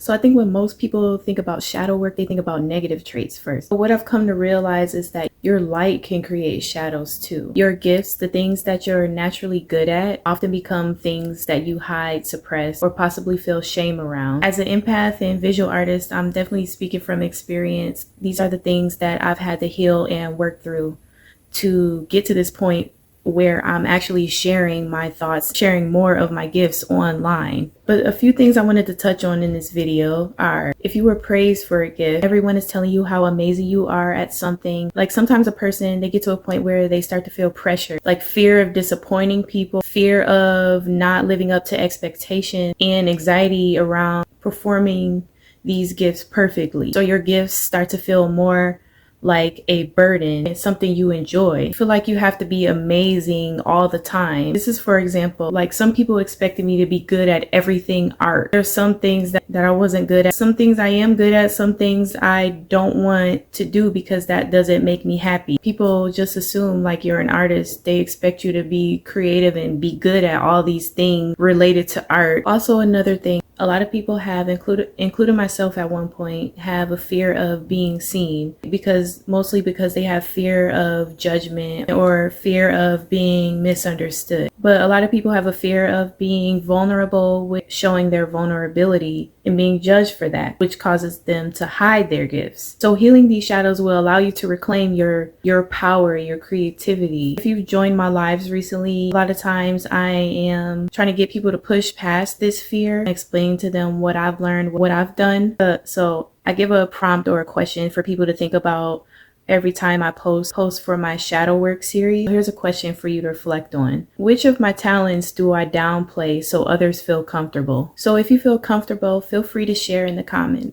So I think when most people think about shadow work, they think about negative traits first. But what I've come to realize is that your light can create shadows too. Your gifts, the things that you're naturally good at, often become things that you hide, suppress, or possibly feel shame around. As an empath and visual artist, I'm definitely speaking from experience. These are the things that I've had to heal and work through to get to this point where I'm actually sharing my thoughts, sharing more of my gifts online. But a few things I wanted to touch on in this video are, if you were praised for a gift, everyone is telling you how amazing you are at something. Like sometimes a person, they get to a point where they start to feel pressure, like fear of disappointing people, fear of not living up to expectation, and anxiety around performing these gifts perfectly. So your gifts start to feel more like a burden. It's something you enjoy. You feel like you have to be amazing all the time. This is, for example, like some people expected me to be good at everything art. There's some things that I wasn't good at. Some things I am good at, some things I don't want to do because that doesn't make me happy. People just assume like you're an artist. They expect you to be creative and be good at all these things related to art. Also, another thing, a lot of people have, including myself at one point, have a fear of being seen mostly because they have fear of judgment or fear of being misunderstood. But a lot of people have a fear of being vulnerable, with showing their vulnerability and being judged for that, which causes them to hide their gifts. So healing these shadows will allow you to reclaim your power, your creativity. If you've joined my lives recently, a lot of times I am trying to get people to push past this fear, explain to them what I've learned, what I've done. So I give a prompt or a question for people to think about every time I post for my shadow work series. Here's a question for you to reflect on. Which of my talents do I downplay so others feel comfortable? So if you feel comfortable, feel free to share in the comments.